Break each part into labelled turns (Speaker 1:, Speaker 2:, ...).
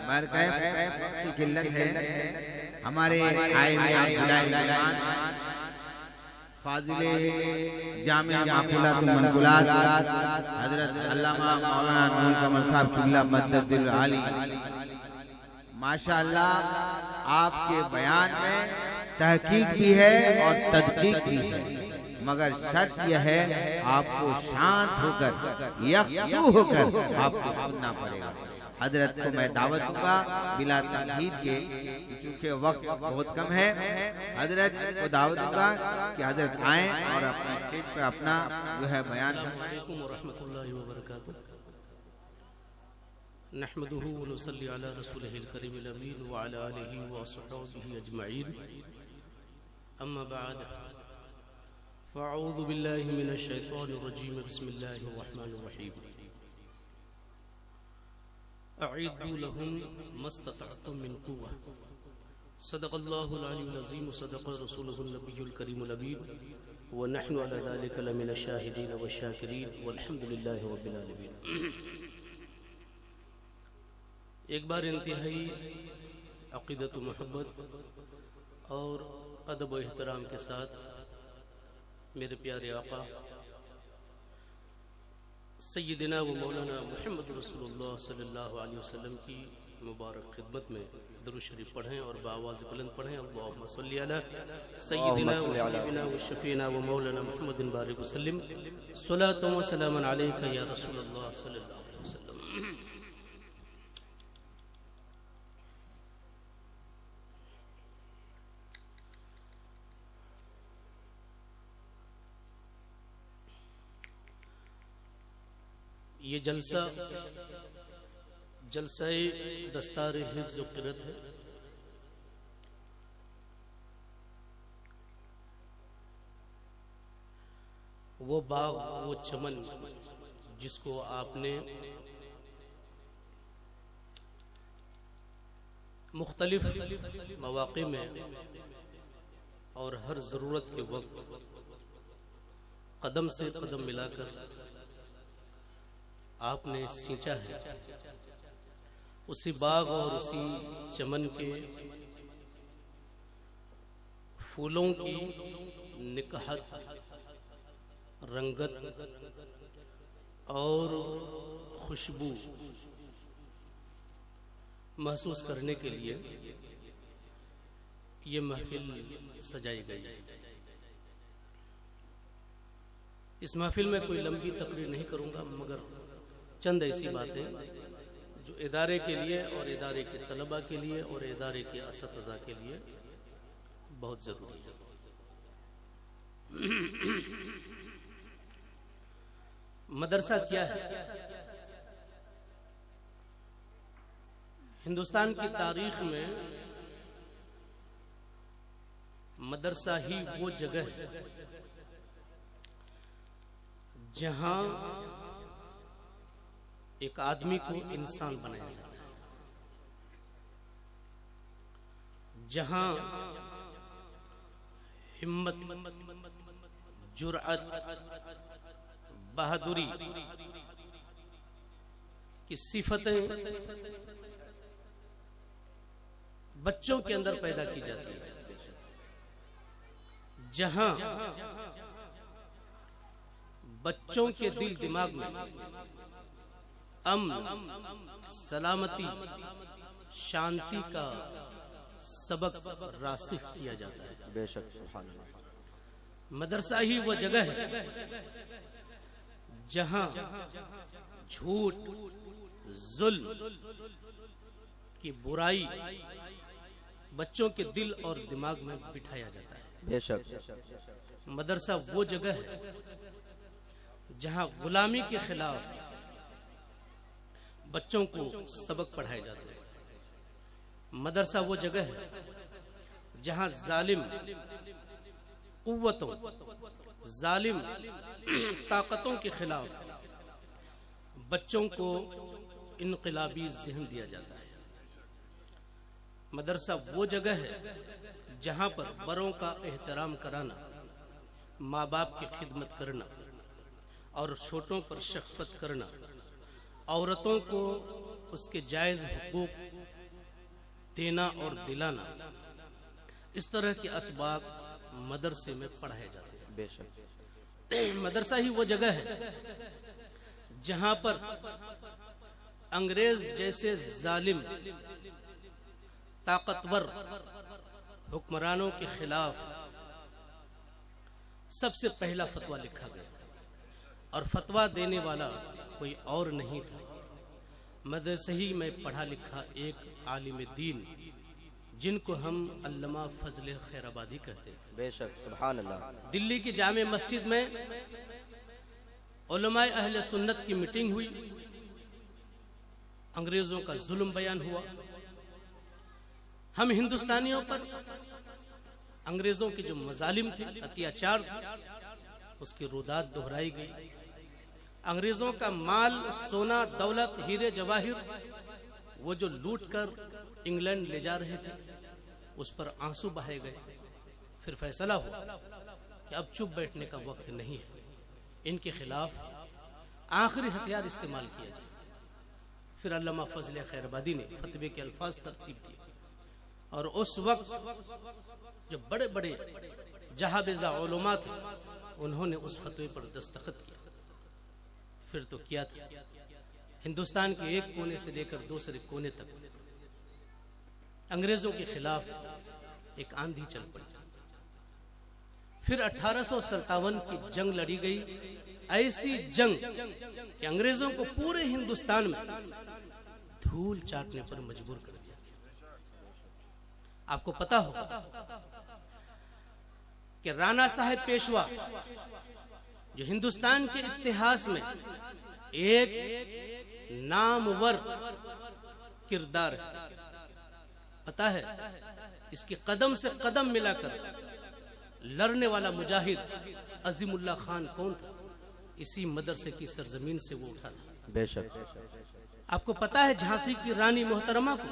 Speaker 1: مرکز کی قلت ہے. ہمارے فاضل جامع معقولات المنقولات حضرت علامہ مولانا نور قمر صاحب اللہ مدد العالی، ماشاءاللہ آپ کے بیان میں تحقیق بھی ہے اور تدقیق بھی ہے، مگر شرط یہ ہے آپ کو شانت ہو کر یکسو ہو کر آپ کو سننا پڑے گا. حضرت کو میں دعوت دوں گا بلا تمہید کے، چونکہ وقت بہت کم ہے. حضرت کو دعوت دوں گا کہ حضرت آئیں اور اپنے اسٹیج پہ اپنا جو ہے بیان.
Speaker 2: السلام علیکم ورحمۃ اللہ وبرکاتہ. نحمده ونصلي على رسوله الكريم الامين وعلى اله وصحبه اجمعين. اما بعد فاعوذ بالله من الشيطان الرجيم. بسم الله الرحمن الرحيم. اعدوا لهم ما استطعتم من قوة. صدق الله العلي العظيم وصدق رسوله النبي الكريم الامين ونحن على ذلك لمن الشاهدين والشاكرين والحمد لله رب العالمين. ایک بار انتہائی عقیدت و محبت اور ادب و احترام کے ساتھ میرے پیارے آقا سیدنا و مولانا محمد رسول اللہ صلی اللہ علیہ وسلم کی مبارک خدمت میں درود شریف پڑھیں اور بآواز بلند پڑھیں. اللہم صلی علی سیدنا و حبیبنا و شفینا و مولانا محمد بارک وسلم. صلاۃ و سلام علیک یا رسول اللہ صلی اللہ علیہ وسلم. یہ جلسہ دستار حفظ و قرت ہے. وہ باغ، وہ چمن جس کو آپ نے مختلف مواقع میں اور ہر ضرورت کے وقت قدم سے قدم ملا کر آپ نے سینچا ہے، اسی باغ اور اسی چمن کے پھولوں کی نکہت، رنگت اور خوشبو محسوس کرنے کے لیے یہ محفل سجائی گئی. اس محفل میں کوئی لمبی تقریر نہیں کروں گا، مگر چند ایسی باتیں جو ادارے کے لیے اور ادارے کے طلباء کے لیے اور ادارے کے اساتذہ کے لیے بہت ضروری ہے. مدرسہ کیا ہے؟ ہندوستان کی تاریخ میں مدرسہ ہی وہ جگہ ہے جہاں ایک آدمی کو انسان بنایا جاتا ہے، جہاں ہمت، جرأت، بہادری کی صفتیں بچوں کے اندر پیدا کی جاتی ہیں، جہاں بچوں کے دل دماغ میں امن، سلامتی، شانتی کا سبق راسخ کیا جاتا ہے.
Speaker 3: بے شک سبحان اللہ.
Speaker 2: مدرسہ ہی وہ جگہ ہے جہاں جھوٹ، ظلم کی برائی بچوں کے دل اور دماغ میں بٹھایا جاتا ہے.
Speaker 3: بے شک.
Speaker 2: مدرسہ وہ جگہ ہے جہاں غلامی کے خلاف بچوں کو سبق پڑھائے جاتے ہیں. مدرسہ وہ جگہ ہے جہاں ظالم قوتوں، ظالم طاقتوں کے خلاف بچوں کو انقلابی ذہن دیا جاتا ہے. مدرسہ وہ جگہ ہے جہاں پر بڑوں کا احترام کرانا، ماں باپ کی خدمت کرنا اور چھوٹوں پر شفقت کرنا، عورتوں کو اس کے جائز حقوق دینا اور دلانا، اس طرح کے اسباق مدرسے میں پڑھائے جاتے ہیں۔
Speaker 3: بے شک
Speaker 2: مدرسہ ہی وہ جگہ ہے جہاں پر انگریز جیسے ظالم طاقتور حکمرانوں کے خلاف سب سے پہلا فتویٰ لکھا گیا، اور فتویٰ دینے والا کوئی اور نہیں تھا، مدرسے ہی میں پڑھا لکھا ایک عالم دین جن کو ہم علامہ فضل خیر آبادی کہتے ہیں۔
Speaker 3: بے شک سبحان اللہ۔
Speaker 2: دلی کی جامع مسجد میں علماء اہل سنت کی میٹنگ ہوئی، انگریزوں کا ظلم بیان ہوا، ہم ہندوستانیوں پر انگریزوں کے جو مظالم تھے، اتیاچار تھے، اس کی روداد دہرائی گئی، انگریزوں کا مال، سونا، دولت، ہیرے جواہر وہ جو لوٹ کر انگلینڈ لے جا رہے تھے اس پر آنسو بہائے گئے۔ پھر فیصلہ ہوا کہ اب چپ بیٹھنے کا وقت نہیں ہے، ان کے خلاف آخری ہتھیار استعمال کیا جائے۔ پھر علامہ فضل خیر آبادی نے فتوے کے الفاظ ترتیب دیے، اور اس وقت جو بڑے بڑے جہابذہ علماء تھے انہوں نے اس فتوے پر دستخط کیا۔ پھر تو کیا تھا، ہندوستان کے ایک کونے سے لے کر دوسرے کونے تک انگریزوں کے خلاف ایک آندھی چل پڑی۔ پھر 1857 کی جنگ لڑی گئی، ایسی جنگ کہ انگریزوں کو پورے ہندوستان میں دھول چاٹنے پر مجبور کر دیا۔ آپ کو پتا ہوگا کہ رانا صاحب پیشوا جو ہندوستان کے اتہاس میں ایک نامور کردار ہے، پتا ہے اس کے قدم سے قدم ملا کر لڑنے والا مجاہد عظیم اللہ خان کون تھا؟ اسی مدرسے کی سرزمین سے وہ اٹھا تھا۔
Speaker 3: بے شک
Speaker 2: آپ کو پتا ہے جھانسی کی رانی محترمہ کو،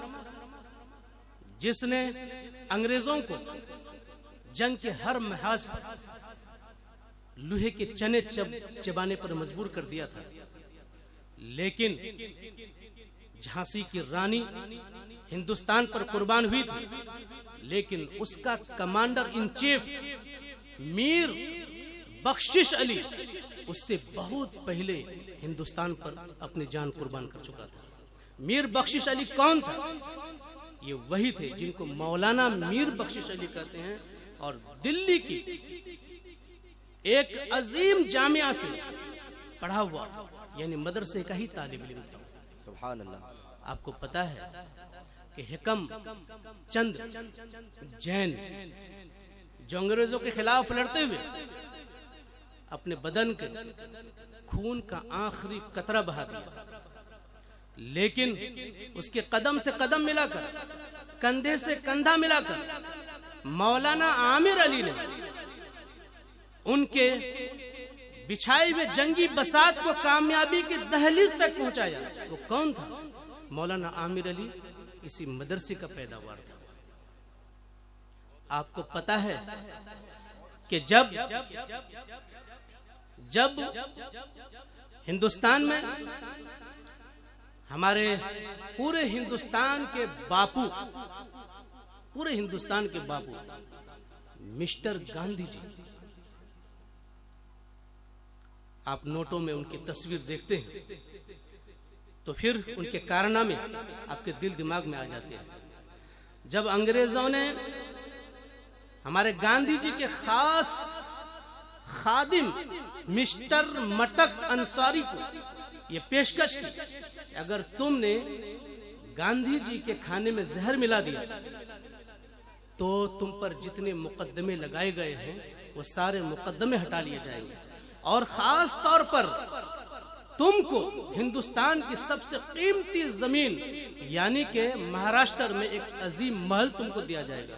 Speaker 2: جس نے انگریزوں کو جنگ کے ہر محاذ پر لوہے کے چنے چبانے پر مجبور کر دیا تھا، لیکن جھانسی کی رانی ہندوستان پر قربان ہوئی تھی، لیکن اس کا کمانڈر ان چیف میر بخشش علی اس سے بہت پہلے ہندوستان پر اپنی جان قربان کر چکا تھا۔ میر بخشش علی کون تھا؟ یہ وہی تھے جن کو مولانا میر بخشش علی کہتے ہیں، اور دلی کی ایک عظیم جامعہ سے پڑھا ہوا، یعنی مدرسے کا ہی طالب علم تھا۔
Speaker 3: سبحان اللہ۔
Speaker 2: آپ کو پتا ہے کہ حکم چند جین جو انگریزوں کے خلاف لڑتے ہوئے اپنے بدن کے خون کا آخری قطرہ بہا دیا، لیکن اس کے قدم سے قدم ملا کر، کندھے سے کندھا ملا کر مولانا عامر علی نے ان کے بچھائے ہوئے جنگی بساط کو کامیابی کی دہلیز تک پہنچایا۔ وہ کون تھا؟ مولانا عامر علی اسی مدرسے کا پیداوار تھا۔ آپ کو پتا ہے کہ جب ہندوستان میں ہمارے پورے ہندوستان کے باپو مسٹر گاندھی جی، آپ نوٹوں میں ان کی تصویر دیکھتے ہیں تو پھر ان کے کارنامے آپ کے دل دماغ میں آ جاتے ہیں۔ جب انگریزوں نے ہمارے گاندھی جی کے خاص خادم مسٹر مٹک انصاری کو یہ پیشکش کی کہ اگر تم نے گاندھی جی کے کھانے میں زہر ملا دیا تو تم پر جتنے مقدمے لگائے گئے ہیں وہ سارے مقدمے ہٹا لیے جائیں گے، اور خاص طور پر تم کو ہندوستان کی سب سے قیمتی زمین یعنی کہ مہاراشٹر میں ایک عظیم محل تم کو دیا جائے گا۔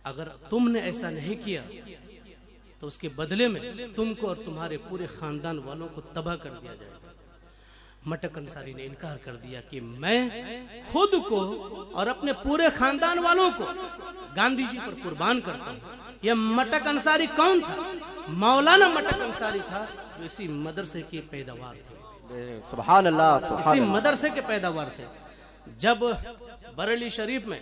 Speaker 2: اگر تم نے ایسا نہیں کیا تو اس کے بدلے میں تم کو اور تمہارے پورے خاندان والوں کو تباہ کر دیا جائے گا۔ مٹک انصاری نے انکار کر دیا کہ میں خود کو اور اپنے پورے خاندان والوں کو گاندھی جی پر قربان کرتا ہوں۔ یہ مٹک انصاری کون تھا؟ مولانا مٹک انصاری تھا، جو اسی مدرسے کی پیداوار تھے۔
Speaker 3: سبحان اللہ
Speaker 2: اسی
Speaker 3: سبحان اللہ
Speaker 2: مدرسے کے پیداوار تھے. جب بریلی شریف میں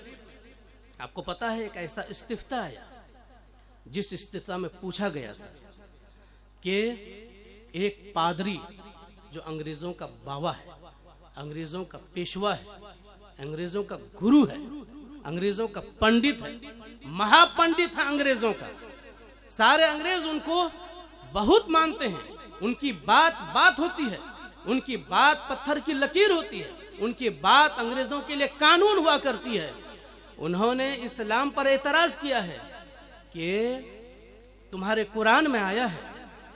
Speaker 2: آپ کو پتا ہے ایک ایسا استفتاء آیا جس استفتاء میں پوچھا گیا تھا کہ ایک پادری جو انگریزوں کا باوا ہے، انگریزوں کا پیشوا ہے، انگریزوں کا گرو ہے، انگریزوں کا پنڈت ہے، مہا پنڈت ہے انگریزوں کا، سارے انگریز ان کو بہت مانتے ہیں، ان کی بات ہوتی ہے، ان کی بات پتھر کی لکیر ہوتی ہے، ان کی بات انگریزوں کے لیے قانون ہوا کرتی ہے. انہوں نے اسلام پر اعتراض کیا ہے کہ تمہارے قرآن میں آیا ہے،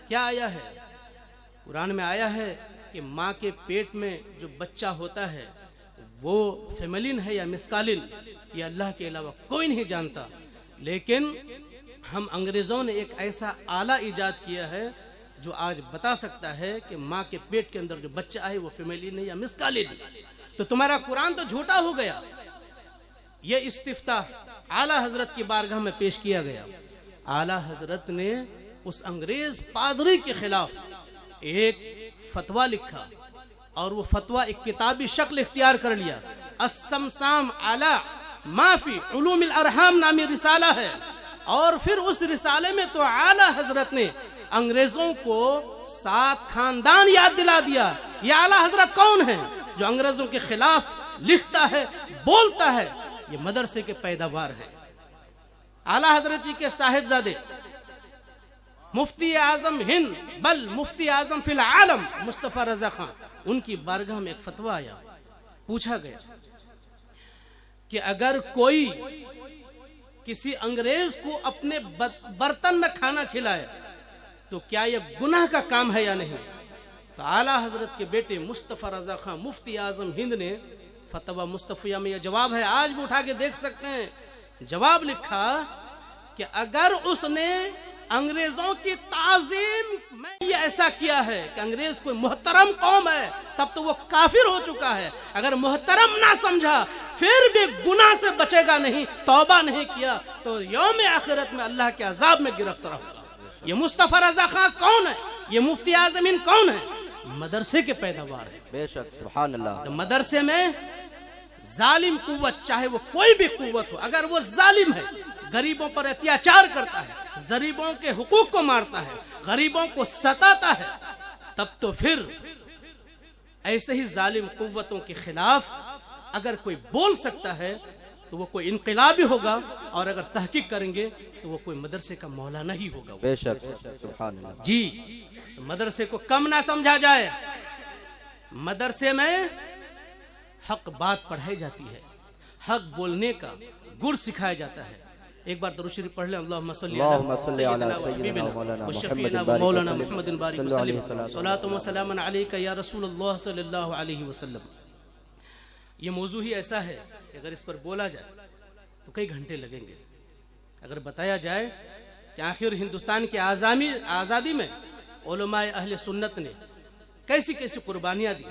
Speaker 2: کیا آیا ہے؟ قرآن میں آیا ہے کہ ماں کے پیٹ میں جو بچہ ہوتا ہے وہ فیملین ہے یا مسکالین، یہ اللہ کے علاوہ کوئی نہیں جانتا. لیکن ہم انگریزوں نے ایک ایسا آلہ ایجاد کیا ہے جو آج بتا سکتا ہے کہ ماں کے پیٹ کے اندر جو بچہ ہے وہ فیملین ہے یا مسکالین ہے. تو تمہارا قرآن تو جھوٹا ہو گیا. یہ استفتاء اعلی حضرت کی بارگاہ میں پیش کیا گیا. اعلی حضرت نے اس انگریز پادری کے خلاف ایک فتویٰ لکھا اور وہ فتویٰ ایک کتابی شکل اختیار کر لیا. السمسام علی ما فی علوم الارحام نامی رسالہ ہے، اور پھر اس رسالے میں تو اعلی حضرت نے انگریزوں کو 7 خاندان یاد دلا دیا. یہ اعلی حضرت کون ہے جو انگریزوں کے خلاف لکھتا ہے، بولتا ہے؟ یہ مدرسے کے پیداوار ہے. اعلی حضرت جی کے صاحبزادے مفتی اعظم ہند بل مفتی اعظم فی العالم مصطفیٰ رضا خان، ان کی بارگاہ میں ایک فتویٰ آیا. پوچھا گیا کہ اگر کوئی کسی انگریز کو اپنے برتن میں کھانا کھلائے تو کیا یہ گناہ کا کام ہے یا نہیں؟ تو اعلی حضرت کے بیٹے مصطفیٰ رضا خان مفتی اعظم ہند نے فتویٰ مصطفیہ میں یہ جواب ہے، آج بھی اٹھا کے دیکھ سکتے ہیں، جواب لکھا کہ اگر اس نے انگریزوں کی تعظیم میں یہ ایسا کیا ہے کہ انگریز کوئی محترم قوم ہے تب تو وہ کافر ہو چکا ہے. اگر محترم نہ سمجھا پھر بھی گناہ سے بچے گا نہیں، توبہ نہیں کیا تو یوم آخرت میں اللہ کے عذاب میں گرفتار ہوگا. یہ مصطفیٰ رضا خان کون ہے؟ یہ مفتی اعظم ہند کون ہے؟ مدرسے کے پیداوار ہے.
Speaker 3: بے شک سبحان اللہ.
Speaker 2: تو مدرسے میں ظالم قوت، چاہے وہ کوئی بھی قوت ہو، اگر وہ ظالم ہے، غریبوں پر اتیاچار کرتا ہے، غریبوں کے حقوق کو مارتا ہے، غریبوں کو ستاتا ہے، تب تو پھر ایسے ہی ظالم قوتوں کے خلاف اگر کوئی بول سکتا ہے تو وہ کوئی انقلابی ہوگا، اور اگر تحقیق کریں گے تو وہ کوئی مدرسے کا مولانا ہی ہوگا.
Speaker 3: بے شک سبحان اللہ.
Speaker 2: جی مدرسے کو کم نہ سمجھا جائے. مدرسے میں حق بات پڑھائی جاتی ہے، حق بولنے کا گر سکھایا جاتا ہے. ایک بار درود شریف پڑھ لیں. اللہم صلی علی سیدنا و شفیعنا و مولانا محمد بارک وسلم، صلاۃ و سلام علیک یا رسول اللہ صلی اللہ علیہ وسلم. یہ موضوع ہی ایسا ہے کہ اگر اس پر بولا جائے تو کئی گھنٹے لگیں گے. اگر بتایا جائے کہ آخر ہندوستان کی آزادی میں علماء اہل سنت نے کیسی کیسی قربانیاں دی،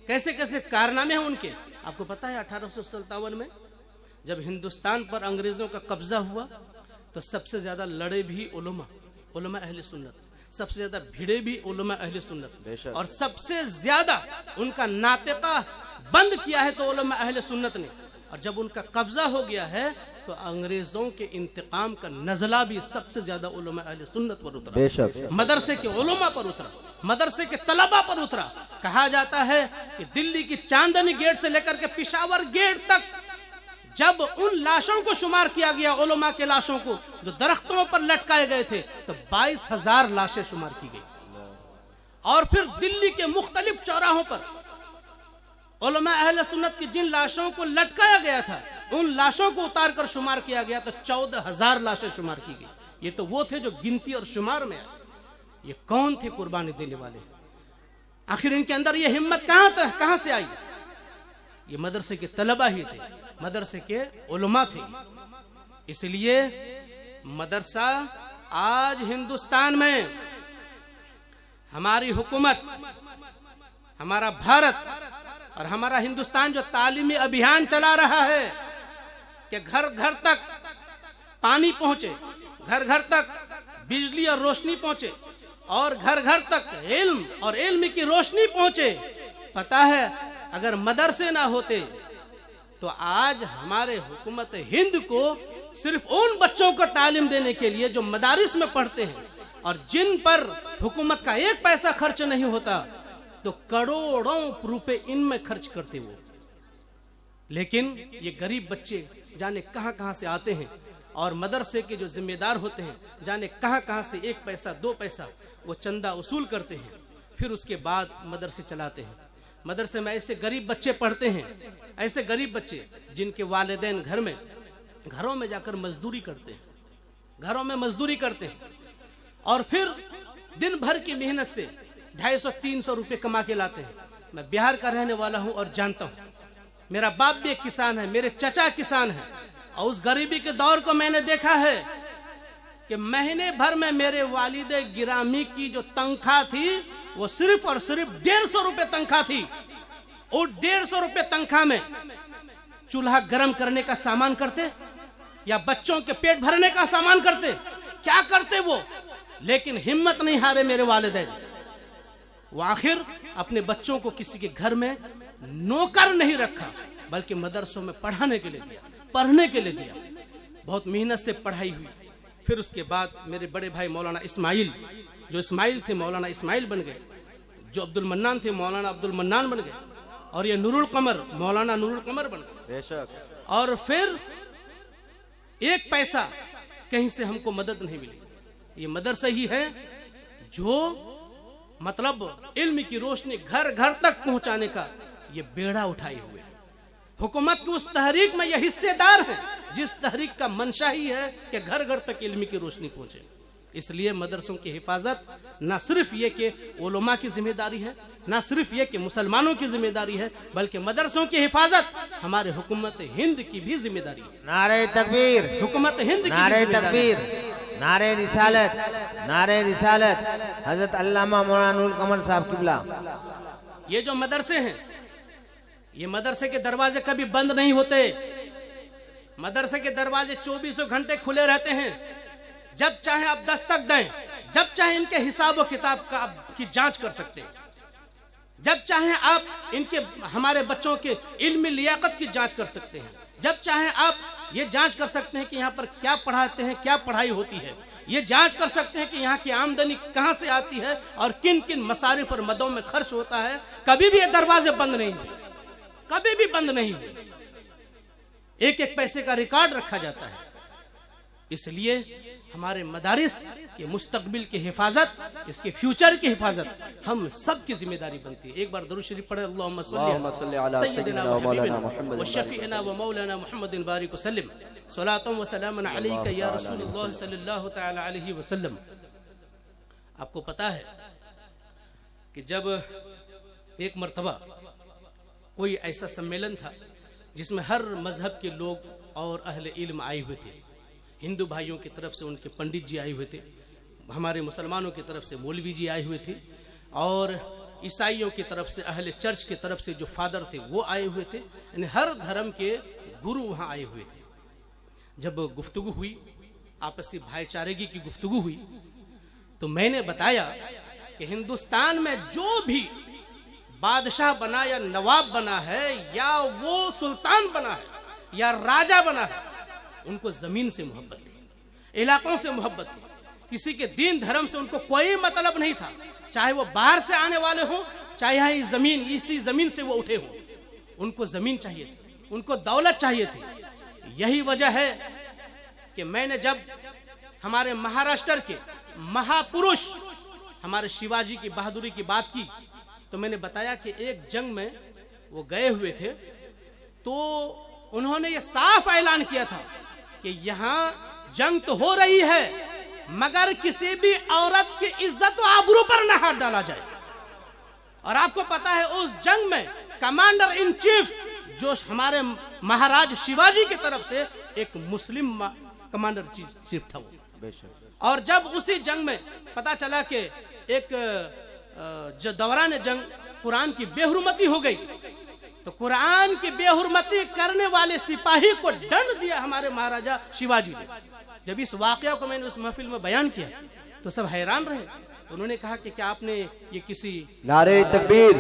Speaker 2: کیسے کیسے کارنامے ہیں ان کے. آپ کو پتا ہے 1857 میں جب ہندوستان پر انگریزوں کا قبضہ ہوا تو سب سے زیادہ لڑے بھی علماء اہل سنت، سب سے زیادہ بھیڑے بھی علماء اہل سنت، اور سب سے زیادہ ان کا ناطقہ بند کیا ہے تو علماء اہل سنت نے. اور جب ان کا قبضہ ہو گیا ہے تو انگریزوں کے انتقام کا نزلہ بھی سب سے زیادہ علماء اہل سنت پر اترا، مدرسے کے علماء پر اترا، مدرسے کے طلباء پر اترا. کہا جاتا ہے کہ دلی کی چاندنی گیٹ سے لے کر کے پشاور گیٹ تک جب ان لاشوں کو شمار کیا گیا، علماء کے لاشوں کو جو درختوں پر لٹکائے گئے تھے، تو 22,000 لاشیں شمار کی گئی. اور پھر دلی کے مختلف چوراہوں پر علماء اہل سنت کی جن لاشوں کو لٹکایا گیا تھا ان لاشوں کو اتار کر شمار کیا گیا تو 14,000 لاشیں شمار کی گئی. یہ تو وہ تھے جو گنتی اور شمار میں آئے. یہ کون تھے قربانی دینے والے؟ آخر ان کے اندر یہ ہمت کہاں سے آئی؟ یہ مدرسے کے طلبہ ہی تھے، مدرسے کے علماء تھے. اس لیے مدرسہ آج ہندوستان میں ہماری حکومت، ہمارا بھارت اور ہمارا ہندوستان جو تعلیمی ابھیان چلا رہا ہے کہ گھر گھر تک پانی پہنچے، گھر گھر تک بجلی اور روشنی پہنچے، اور گھر گھر تک علم اور علم کی روشنی پہنچے. پتا ہے اگر مدرسے نہ ہوتے تو آج ہمارے حکومت ہند کو صرف ان بچوں کو تعلیم دینے کے لیے جو مدارس میں پڑھتے ہیں اور جن پر حکومت کا ایک پیسہ خرچ نہیں ہوتا تو کروڑوں روپے ان میں خرچ کرتے وہ. لیکن یہ غریب بچے جانے کہاں کہاں سے آتے ہیں اور مدرسے کے جو ذمہ دار ہوتے ہیں جانے کہاں کہاں سے 1 پیسہ 2 پیسہ وہ چندہ وصول کرتے ہیں. پھر اس کے بعد مدرسے چلاتے ہیں. مدرسے میں ایسے غریب بچے پڑھتے ہیں, ایسے غریب بچے جن کے والدین گھروں میں جا کر مزدوری کرتے ہیں, گھروں میں مزدوری کرتے ہیں اور پھر دن بھر کی محنت سے 250-300 روپے کما کے لاتے ہیں. میں بہار کا رہنے والا ہوں اور جانتا ہوں, میرا باپ بھی ایک کسان ہے, میرے چچا کسان ہے, اور اس غریبی کے دور کو میں نے دیکھا ہے کہ مہینے بھر میں میرے والد گرامی کی جو تنخواہ تھی وہ صرف اور صرف 150 روپے تنخواہ تھی. اور 150 روپے تنخواہ میں چولہا گرم کرنے کا سامان کرتے یا بچوں کے پیٹ بھرنے کا سامان کرتے, کیا کرتے وہ, لیکن ہمت نہیں ہارے میرے والدین. وہ آخر اپنے بچوں کو کسی کے گھر میں نوکر نہیں رکھا بلکہ مدرسوں میں پڑھانے کے لیے دیا, پڑھنے کے لیے دیا. بہت محنت سے پڑھائی ہوئی. پھر اس کے بعد میرے بڑے بھائی مولانا اسماعیل, جو اسماعیل تھے مولانا اسماعیل بن گئے, جو عبد المنان تھے مولانا عبد المنان بن گئے, اور یہ نور القمر مولانا نور القمر بن گئے.
Speaker 3: بے شک.
Speaker 2: اور پھر 1 پیسہ کہیں سے ہم کو مدد نہیں ملی. یہ مدرسہ ہی ہے جو مطلب علم کی روشنی گھر گھر تک پہنچانے کا یہ بیڑا اٹھائے ہوئے. حکومت کی اس تحریک میں یہ حصے دار ہے جس تحریک کا منشا ہی ہے کہ گھر گھر تک علم کی روشنی پہنچے. اس لیے مدرسوں کی حفاظت نہ صرف یہ کہ علماء کی ذمہ داری ہے, نہ صرف یہ کہ مسلمانوں کی ذمہ داری ہے, بلکہ مدرسوں کی حفاظت ہمارے حکومت ہند کی بھی ذمہ داری ہے.
Speaker 1: نعرہ تکبیر,
Speaker 2: حکومت ہند کی
Speaker 1: نعرہ
Speaker 2: بھی ذمہ داری ہے.
Speaker 1: تکبیر, نعرہ رسالت, نعرہ رسالت. حضرت علامہ مولانا نور القمر صاحب قبلہ.
Speaker 2: یہ جو مدرسے ہیں یہ مدرسے کے دروازے کبھی بند نہیں ہوتے. مدرسے کے دروازے 24 گھنٹے کھلے رہتے ہیں. جب چاہے آپ دستک دیں, جب چاہے ان کے حساب و کتاب کی جانچ کر سکتے ہیں, جب چاہے آپ ان کے ہمارے بچوں کے علمی لیاقت کی جانچ کر سکتے ہیں, جب چاہے آپ یہ جانچ کر سکتے ہیں کہ یہاں پر کیا پڑھاتے ہیں, کیا پڑھائی ہوتی ہے, یہ جانچ کر سکتے ہیں کہ یہاں کی آمدنی کہاں سے آتی ہے اور کن کن مصارف اور مدوں میں خرچ ہوتا ہے. کبھی بھی یہ دروازے بند نہیں ہوئے, کبھی بھی بند نہیں ہوئے. 1-1 پیسے کا ریکارڈ رکھا جاتا ہے. اس لیے ہمارے مدارس کے مستقبل کی حفاظت, اس کے فیوچر کی حفاظت ہم سب کی ذمہ داری بنتی ہے. ایک بار درود شریف پڑھیں, اللہم صلی علی سیدنا و حبیبنا و شفیعنا و مولانا محمد بارک وسلم, صلاۃ و سلام علیک یا رسول اللہ صلی اللہ تعالی علیہ وسلم. آپ کو پتا ہے کہ جب ایک مرتبہ کوئی ایسا سمیلن تھا جس میں ہر مذہب کے لوگ اور اہل علم آئے ہوئے تھے. ہندو بھائیوں کی طرف سے ان کے پنڈت جی آئے ہوئے تھے, ہمارے مسلمانوں کی طرف سے مولوی جی آئے ہوئے تھے, اور عیسائیوں کی طرف سے اہل چرچ کی طرف سے جو فادر تھے وہ آئے ہوئے تھے. یعنی ہر دھرم کے گرو وہاں آئے ہوئے تھے. جب گفتگو ہوئی, آپسی بھائی چارگی کی گفتگو ہوئی, تو میں نے بتایا کہ ہندوستان میں جو بھی بادشاہ بنا یا نواب بنا ہے یا وہ سلطان بنا ہے یا راجہ بنا ہے, ان کو زمین سے محبت تھی, علاقوں سے محبت تھی. کسی کے دین دھرم سے ان کو کوئی مطلب نہیں تھا, چاہے وہ باہر سے آنے والے ہوں, چاہے یہاں اسی زمین سے وہ اٹھے ہوں. ان کو زمین چاہیے تھی, ان کو دولت چاہیے تھی. یہی وجہ ہے کہ میں نے جب ہمارے مہاراشٹر کے مہاپروش ہمارے شیواجی کی بہادری کی بات کی تو میں نے بتایا کہ ایک جنگ میں وہ گئے ہوئے تھے, تو انہوں نے یہ صاف اعلان کیا تھا کہ یہاں جنگ تو ہو رہی ہے مگر کسی بھی عورت کی عزت و آبرو پر نہ ہاتھ ڈالا جائے. اور آپ کو پتا ہے اس جنگ میں کمانڈر ان چیف جو ہمارے مہاراج شیواجی کی طرف سے ایک مسلم کمانڈر چیف تھا وہ. اور جب اسی جنگ میں پتا چلا کہ ایک دوران جنگ قرآن کی بے حرمتی ہو گئی, تو قرآن کی بے حرمتی کرنے والے سپاہی کو دنڈ دیا ہمارے مہاراجا شیواجی نے. جب اس واقعہ کو میں نے اس محفل میں بیان کیا تو سب حیران رہے تو انہوں نے کہا کہ کیا آپ نے یہ کسی
Speaker 3: نعرہ تکبیر،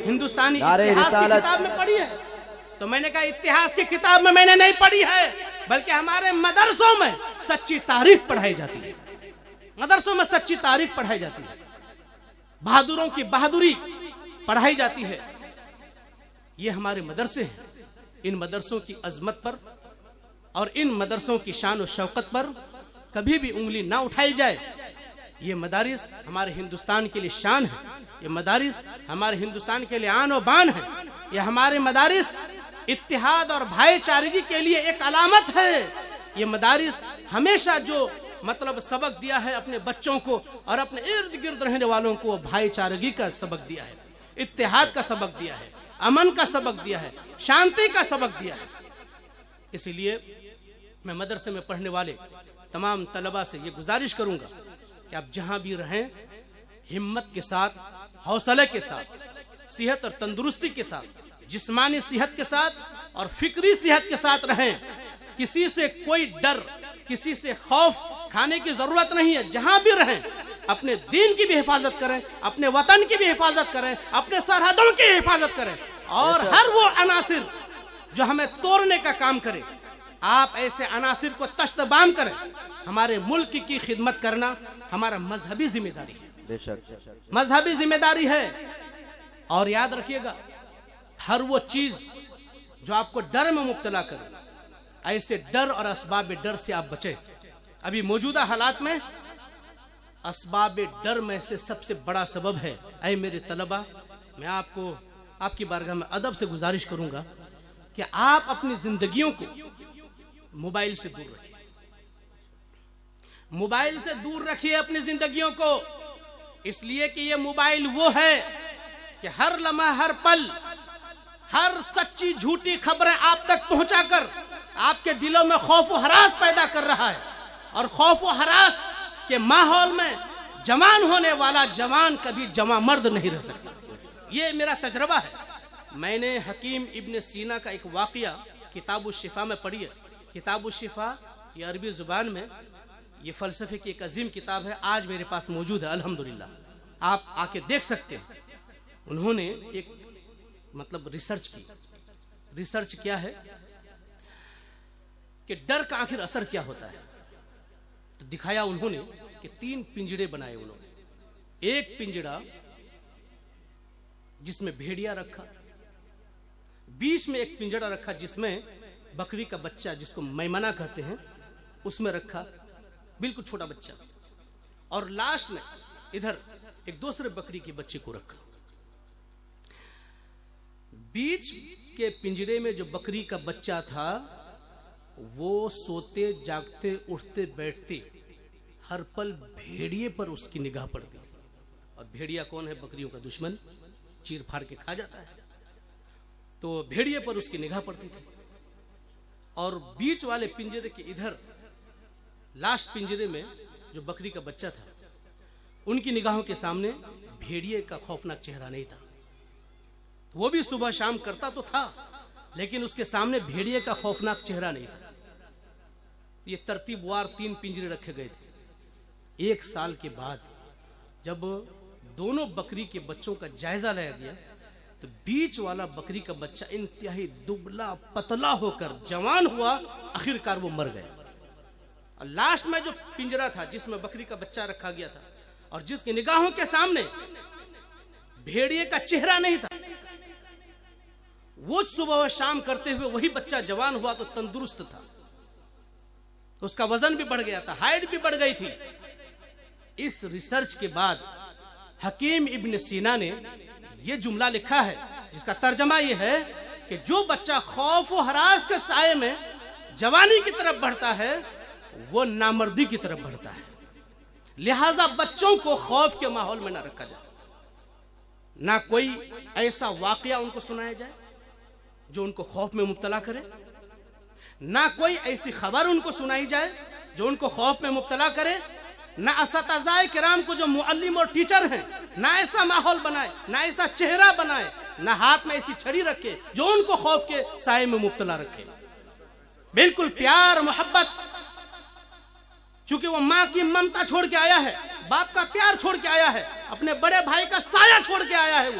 Speaker 2: ہندوستانی
Speaker 3: نعرہ
Speaker 2: اتہاس کی
Speaker 3: رسالت۔
Speaker 2: کتاب میں پڑھی ہے؟ تو میں نے کہا اتہاس کی کتاب میں نے نہیں پڑھی ہے، بلکہ ہمارے مدرسوں میں سچی تاریخ پڑھائی جاتی ہے، مدرسوں میں سچی تاریخ پڑھائی جاتی ہے، بہادروں کی بہادری پڑھائی جاتی ہے۔ یہ ہمارے مدرسے ہیں، ان مدرسوں کی عظمت پر اور ان مدرسوں کی شان و شوکت پر کبھی بھی انگلی نہ اٹھائی جائے۔ یہ مدارس ہمارے ہندوستان کے لیے شان ہے، یہ مدارس ہمارے ہندوستان کے لیے آن و بان ہے، یہ ہمارے مدارس اتحاد اور بھائی چارگی کے لیے ایک علامت ہے۔ یہ مدارس ہمیشہ جو سبق دیا ہے اپنے بچوں کو اور اپنے ارد گرد رہنے والوں کو، بھائی چارگی کا سبق دیا ہے، اتحاد کا سبق دیا ہے، امن کا سبق دیا ہے، شانتی کا سبق دیا ہے۔ اسی لیے میں مدرسے میں پڑھنے والے تمام طلباء سے یہ گزارش کروں گا کہ آپ جہاں بھی رہیں ہمت کے ساتھ، حوصلے کے ساتھ، صحت اور تندرستی کے ساتھ، جسمانی صحت کے ساتھ اور فکری صحت کے ساتھ رہیں۔ کسی سے کوئی ڈر، کسی سے خوف کھانے کی ضرورت نہیں ہے۔ جہاں بھی رہیں اپنے دین کی بھی حفاظت کریں، اپنے وطن کی بھی حفاظت کریں، اپنے سرحدوں کی حفاظت کریں، اور ہر وہ عناصر جو ہمیں توڑنے کا کام کرے، آپ ایسے عناصر کو تشت بام کریں۔ ہمارے ملک کی خدمت کرنا ہمارا مذہبی ذمہ داری ہے،
Speaker 3: بے شک
Speaker 2: مذہبی ذمہ داری ہے۔ اور یاد رکھیے گا، ہر وہ چیز جو آپ کو ڈر میں مبتلا کرے، ایسے ڈر اور اسباب ڈر سے آپ بچیں۔ ابھی موجودہ حالات میں اسباب ڈر میں سے سب سے بڑا سبب ہے، اے میرے طلبہ، میں آپ کی بارگاہ میں ادب سے گزارش کروں گا کہ آپ اپنی زندگیوں کو موبائل سے دور رکھیں، موبائل سے دور رکھیے اپنی زندگیوں کو، اس لیے کہ یہ موبائل وہ ہے کہ ہر لمحہ، ہر پل، ہر سچی جھوٹی خبریں آپ تک پہنچا کر آپ کے دلوں میں خوف و ہراس پیدا کر رہا ہے، اور خوف و ہراس کے ماحول میں جوان ہونے والا جوان کبھی جواں مرد نہیں رہ سکتا۔ یہ میرا تجربہ ہے۔ میں نے حکیم ابن سینا کا ایک واقعہ کتاب الشفا میں پڑھی ہے۔ کتاب الشفا یہ عربی زبان میں یہ فلسفے کی ایک عظیم کتاب ہے، آج میرے پاس موجود ہے الحمدللہ، آپ آ کے دیکھ سکتے ہیں۔ انہوں نے ایک ریسرچ کی۔ ریسرچ کیا ہے کہ ڈر کا آخر اثر کیا ہوتا ہے، تو دکھایا انہوں نے کہ 3 پنجڑے بنائے انہوں نے۔ ایک پنجڑا جس میں بھیڑیا رکھا، بیچ میں ایک پنجڑا رکھا جس میں بکری کا بچہ جس کو میمنہ کہتے ہیں اس میں رکھا، بالکل چھوٹا بچہ، اور لاسٹ میں ادھر ایک دوسرے بکری کے بچے کو رکھا۔ بیچ کے پنجرے میں جو بکری کا بچہ تھا وہ سوتے جاگتے اٹھتے بیٹھتے ہر پل بھیڑیے پر اس کی نگاہ پڑتی، اور بھیڑیا کون ہے؟ بکریوں کا دشمن، چیر پھاڑ کے کھا جاتا ہے، تو بھیڑیے پر اس کی نگاہ پڑتی تھی۔ اور بیچ والے پنجرے کے ادھر لاسٹ پنجرے میں جو بکری کا بچہ تھا، ان کی نگاہوں کے سامنے بھیڑیے کا خوفناک چہرہ نہیں تھا۔ وہ بھی صبح شام کرتا تو تھا، لیکن اس کے سامنے بھیڑیے کا خوفناک چہرہ نہیں تھا۔ یہ ترتیب وار 3 پنجرے رکھے گئے تھے۔ 1 سال کے بعد جب دونوں بکری کے بچوں کا جائزہ لیا گیا تو بیچ والا بکری کا بچہ انتہائی دبلا پتلا ہو کر جوان ہوا، آخر کار وہ مر گیا۔ اور لاسٹ میں جو پنجرا تھا جس میں بکری کا بچہ رکھا گیا تھا اور جس کی نگاہوں کے سامنے بھیڑیے کا چہرہ نہیں تھا، وہ صبح و شام کرتے ہوئے وہی بچہ جوان ہوا تو تندرست تھا، اس کا وزن بھی بڑھ گیا تھا، ہائٹ بھی بڑھ گئی تھی۔ اس ریسرچ کے بعد حکیم ابن سینا نے یہ جملہ لکھا ہے جس کا ترجمہ یہ ہے کہ جو بچہ خوف و ہراس کے سائے میں جوانی کی طرف بڑھتا ہے وہ نامردی کی طرف بڑھتا ہے، لہذا بچوں کو خوف کے ماحول میں نہ رکھا جائے، نہ کوئی ایسا واقعہ ان کو سنایا جائے جو ان کو خوف میں مبتلا کرے، نہ کوئی ایسی خبر ان کو سنائی جائے جو ان کو خوف میں مبتلا کرے، نہ اساتذہ کرام کو جو معلم اور ٹیچر ہیں نہ ایسا ماحول بنائے، نہ ایسا چہرہ بنائے، نہ ہاتھ میں ایسی چھڑی رکھے جو ان کو خوف کے سائے میں مبتلا رکھے۔ بالکل پیار محبت، چونکہ وہ ماں کی ممتا چھوڑ کے آیا ہے، باپ کا پیار چھوڑ کے آیا ہے، اپنے بڑے بھائی کا سایہ چھوڑ کے آیا ہے،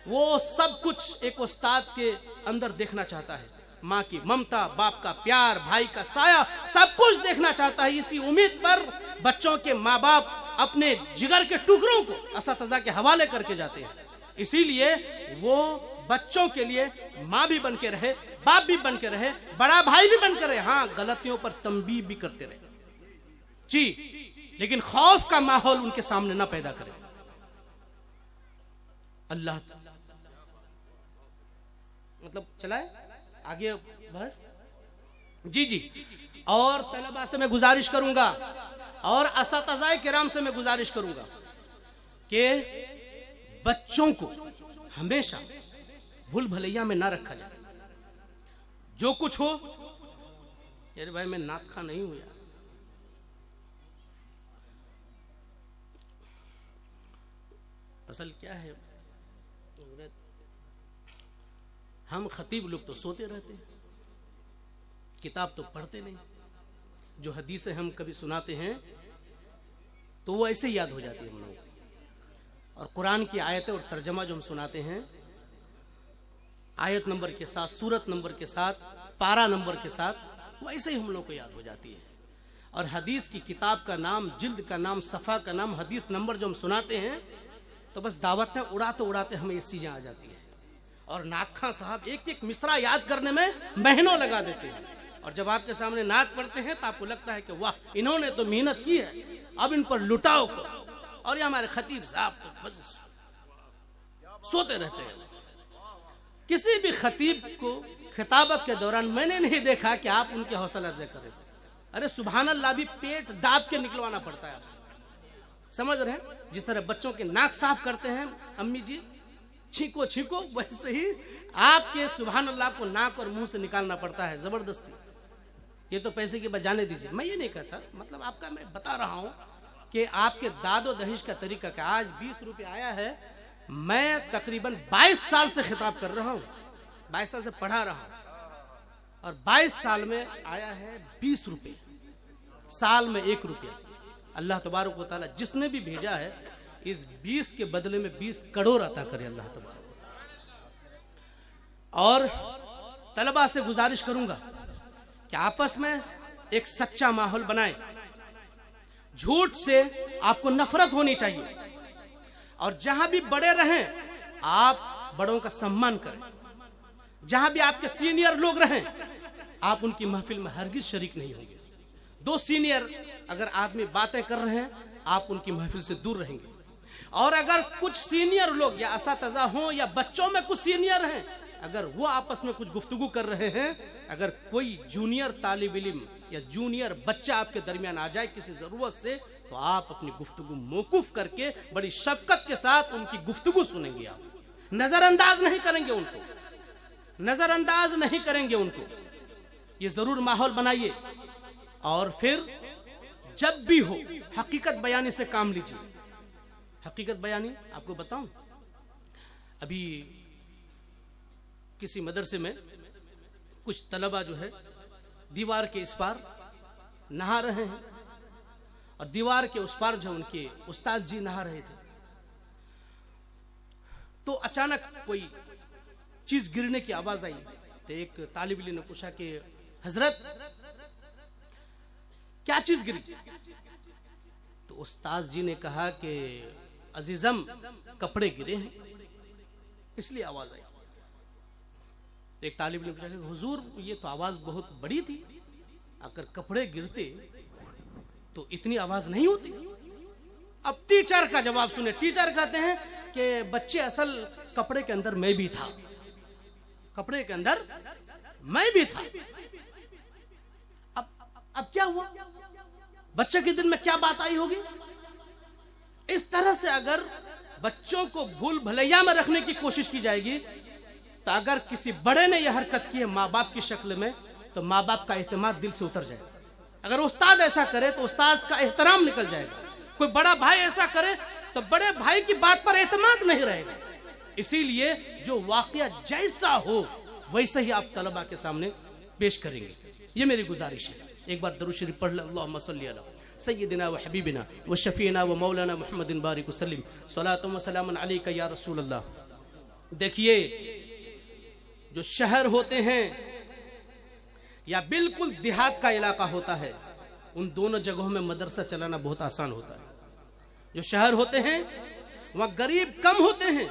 Speaker 2: وہ سب کچھ ایک استاد کے اندر دیکھنا چاہتا ہے، ماں کی ممتا، باپ کا پیار، بھائی کا سایہ، سب کچھ دیکھنا چاہتا ہے۔ اسی امید پر بچوں کے ماں باپ اپنے جگر کے ٹکڑوں کو اساتذہ کے حوالے کر کے جاتے ہیں، اسی لیے وہ بچوں کے لیے ماں بھی بن کے رہے، باپ بھی بن کے رہے، بڑا بھائی بھی بن کے رہے، ہاں غلطیوں پر تنبیہ بھی کرتے رہے جی، لیکن خوف کا ماحول ان کے سامنے نہ پیدا کرے۔ اللہ مطلب چلائے آگے بس جی اور طلباء سے میں گزارش کروں گا اور اساتذہ کرام سے میں گزارش کروں گا کہ بچوں کو ہمیشہ بھول بھلیا میں نہ رکھا جائے، جو کچھ ہو۔ یار بھائی میں نعت خواں نہیں ہوں یار، اصل کیا ہے ہم خطیب لوگ تو سوتے رہتے ہیں، کتاب تو پڑھتے نہیں، جو حدیثیں ہم کبھی سناتے ہیں تو وہ ایسے یاد ہو جاتی ہے ہم لوگوں کو، اور قرآن کی آیتیں اور ترجمہ جو ہم سناتے ہیں آیت نمبر کے ساتھ، سورت نمبر کے ساتھ، پارا نمبر کے ساتھ، وہ ایسے ہی ہم لوگوں کو یاد ہو جاتی ہے، اور حدیث کی کتاب کا نام، جلد کا نام، صفحہ کا نام، حدیث نمبر جو ہم سناتے ہیں تو بس دعوت میں اڑاتے اڑاتے ہمیں یہ چیزیں آ جاتی ہیں، اور نعت خواں صاحب ایک ایک مصرع یاد کرنے میں مہینوں لگا دیتے ہیں، اور جب آپ کے سامنے نعت پڑھتے ہیں تو آپ کو لگتا ہے کہ واہ انہوں نے تو محنت کی ہے، اب ان پر لٹاؤ کرو، اور یہ ہمارے خطیب صاحب تو بس سوتے رہتے ہیں۔ کسی بھی خطیب کو خطابت کے دوران میں نے نہیں دیکھا کہ آپ ان کی حوصلہ افزائی کریں، ارے سبحان اللہ بھی پیٹ داب کے نکلوانا پڑتا ہے آپ سے، سمجھ رہے ہیں؟ جس طرح بچوں کے ناک صاف کرتے ہیں امی جی چھینکو چھینکو، ویسے ہی آپ کے سبحان اللہ کو ناک اور منہ سے نکالنا پڑتا ہے زبردستی۔ یہ تو پیسے کی بجانے دیجیے، میں یہ نہیں کہتا، مطلب آپ کا میں بتا رہا ہوں کہ آپ کے داد و دہیج کا طریقہ کہ آج 20 روپے آیا ہے، میں تقریباً 22 سال سے خطاب کر رہا ہوں، 22 سال سے پڑھا رہا ہوں، اور 22 سال میں آیا ہے 20 روپے، سال میں 1 روپیہ۔ اللہ تبارک و تعالیٰ جس نے بھی بھیجا ہے اس 20 کے بدلے میں 20 کروڑ عطا کرے اللہ تبارک و تعالیٰ۔ اور طلباء سے گزارش کروں گا کہ آپس میں ایک سچا ماحول بنائیں، جھوٹ سے آپ کو نفرت ہونی چاہیے، اور جہاں بھی بڑے رہیں آپ بڑوں کا سمان کریں، جہاں بھی آپ کے سینئر لوگ رہیں آپ ان کی محفل میں ہرگز شریک نہیں ہوں گے۔ 2 سینئر اگر آدمی باتیں کر رہے ہیں آپ ان کی محفل سے دور رہیں گے، اور اگر کچھ سینئر لوگ یا اساتذہ ہوں یا بچوں میں کچھ سینئر ہیں، اگر وہ آپس میں کچھ گفتگو کر رہے ہیں، اگر کوئی جونیئر طالب علم یا جونیئر بچہ آپ کے درمیان آ جائے کسی ضرورت سے، تو آپ اپنی گفتگو موقوف کر کے بڑی شفقت کے ساتھ ان کی گفتگو سنیں گے، آپ نظر انداز نہیں کریں گے ان کو، نظر انداز نہیں کریں گے ان کو، یہ ضرور ماحول بنائیے۔ اور پھر جب بھی ہو حقیقت بیانی سے کام لیجیے۔ حقیقت بیانی آپ کو بتاؤں، ابھی کسی مدرسے میں کچھ طلبہ جو ہے دیوار کے اس پار نہا رہے ہیں، اور دیوار کے اس پار جو ان کے استاد جی نہا رہے تھے، تو اچانک کوئی چیز گرنے کی آواز آئی، تو ایک طالب علم نے پوچھا کہ حضرت کیا چیز گری؟ تو استاد جی نے کہا کہ عزیزم کپڑے گرے ہیں اس لیے آواز آئی۔ ایک طالب علم نے پوچھا کہ حضور یہ تو آواز بہت بڑی تھی، اگر کپڑے گرتے تو اتنی آواز نہیں ہوتی۔ اب ٹیچر کا جواب سنیں، ٹیچر کہتے ہیں کہ بچے اصل کپڑے کے اندر میں بھی تھا، کپڑے کے اندر میں بھی تھا۔ اب کیا ہوا؟ بچے کے دل میں کیا بات آئی ہوگی؟ اس طرح سے اگر بچوں کو بھول بھلیا میں رکھنے کی کوشش کی جائے گی تو اگر کسی بڑے نے یہ حرکت کی ہے ماں باپ کی شکل میں تو ماں باپ کا اعتماد دل سے اتر جائے گا۔ اگر استاد ایسا کرے تو استاد کا احترام نکل جائے گا، کوئی بڑا بھائی ایسا کرے تو بڑے بھائی کی بات پر اعتماد نہیں رہے گا۔ اسی لیے جو واقعہ جیسا ہو ویسے ہی آپ طلباء کے سامنے پیش کریں گے، یہ میری گزارش ہے۔ ایک بار درود شریف پڑھ لیں، اللہم صلی علی سیدنا و حبیبنا و شفیعنا و مولانا محمد بارک وسلم صلاۃ و سلام علیک یا رسول اللہ۔ دیکھیے جو شہر ہوتے ہیں یا بالکل دیہات کا علاقہ ہوتا ہے، ان دونوں جگہوں میں مدرسہ چلانا بہت آسان ہوتا ہے۔ جو شہر ہوتے ہیں وہاں غریب کم ہوتے ہیں،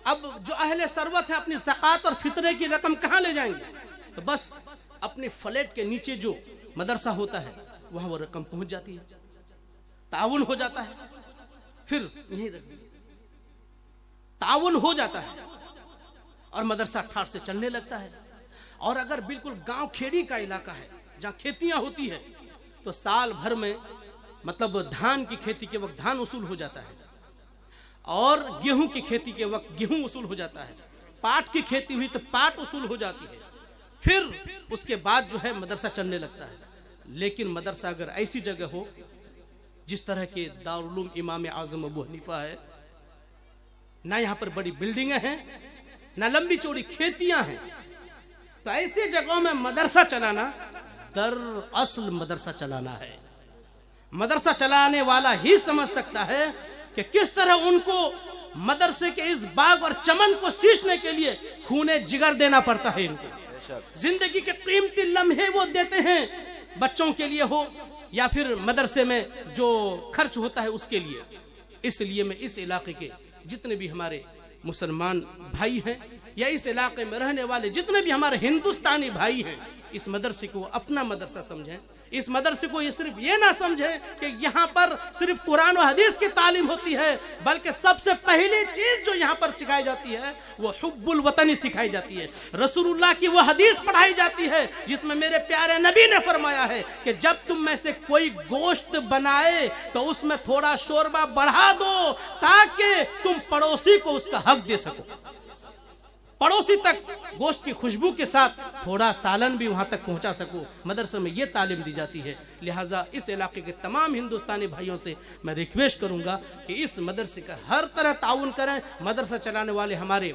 Speaker 2: اب جو اہل ثروت ہے اپنی زکوٰۃ اور فطرے کی رقم کہاں لے جائیں گے؟ تو بس اپنی فلیٹ کے نیچے جو مدرسہ ہوتا ہے وہاں وہ رقم پہنچ جاتی ہے، تعاون ہو جاتا ہے، پھر یہیں رکھ دیں، تعاون ہو جاتا ہے اور مدرسہ ٹھاٹ سے چلنے لگتا ہے۔ اور اگر بالکل گاؤں کھیڑی کا علاقہ ہے جہاں کھیتیاں ہوتی ہے تو سال بھر میں مطلب دھان کی کھیتی کے وقت دھان وصول ہو جاتا ہے، اور گیہوں کی کھیتی کے وقت گیہوں وصول ہو جاتا ہے، پاٹ کی کھیتی ہوئی تو پاٹ وصول ہو جاتی ہے، پھر اس کے بعد جو ہے مدرسہ چلنے لگتا ہے۔ لیکن مدرسہ اگر ایسی جگہ ہو جس طرح کے دارالعلوم امام اعظم ابو حنیفہ ہے، نہ یہاں پر بڑی بلڈنگیں ہیں نہ لمبی چوڑی کھیتیاں ہیں، تو ایسی جگہوں میں مدرسہ چلانا دراصل مدرسہ چلانا ہے۔ مدرسہ چلانے والا ہی سمجھ سکتا ہے کہ کس طرح ان کو مدرسے کے اس باغ اور چمن کو سینچنے کے لیے خونے جگر دینا پڑتا ہے۔ ان کو زندگی کے قیمتی لمحے وہ دیتے ہیں، بچوں کے لیے ہو یا پھر مدرسے میں جو خرچ ہوتا ہے اس کے لیے۔ اس لیے میں اس علاقے کے جتنے بھی ہمارے مسلمان بھائی ہیں یا اس علاقے میں رہنے والے جتنے بھی ہمارے ہندوستانی بھائی ہیں، اس مدرسے کو اپنا مدرسہ سمجھیں۔ اس مدرسے کو یہ صرف یہ نہ سمجھیں کہ یہاں پر صرف قرآن و حدیث کی تعلیم ہوتی ہے، بلکہ سب سے پہلی چیز جو یہاں پر سکھائی جاتی ہے وہ حب الوطنی سکھائی جاتی ہے۔ رسول اللہ کی وہ حدیث پڑھائی جاتی ہے جس میں میرے پیارے نبی نے فرمایا ہے کہ جب تم میں سے کوئی گوشت بنائے تو اس میں تھوڑا شوربہ بڑھا دو تاکہ تم پڑوسی کو اس کا حق دے سکو۔ پڑوسی تک گوشت کی خوشبو کے ساتھ تھوڑا سالن بھی وہاں تک پہنچا سکو۔ مدرسے میں یہ تعلیم دی جاتی ہے۔ لہٰذا اس علاقے کے تمام ہندوستانی بھائیوں سے میں ریکویسٹ کروں گا کہ اس مدرسے کا ہر طرح تعاون کریں۔ مدرسہ چلانے والے ہمارے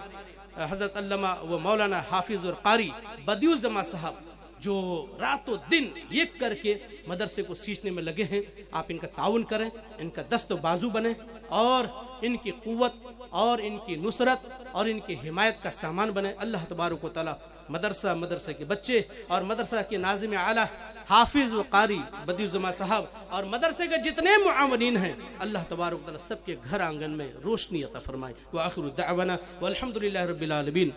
Speaker 2: حضرت علامہ و مولانا حافظ اور قاری بدیع الزماں صاحب جو رات و دن ایک کر کے مدرسے کو سینچنے میں لگے ہیں، آپ ان کا تعاون کریں، ان کا دست و بازو بنیں اور ان کی قوت اور ان کی نصرت اور ان کی حمایت کا سامان بنے۔ اللہ تبارک و تعالی مدرسے کے بچے اور مدرسہ کے ناظم اعلیٰ حافظ و قاری بدیع الزماں صاحب اور مدرسے کے جتنے معاونین ہیں، اللہ تبارک و تعالی سب کے گھر آنگن میں روشنی عطا فرمائے۔ وآخر دعوانا والحمد للہ رب العالمین۔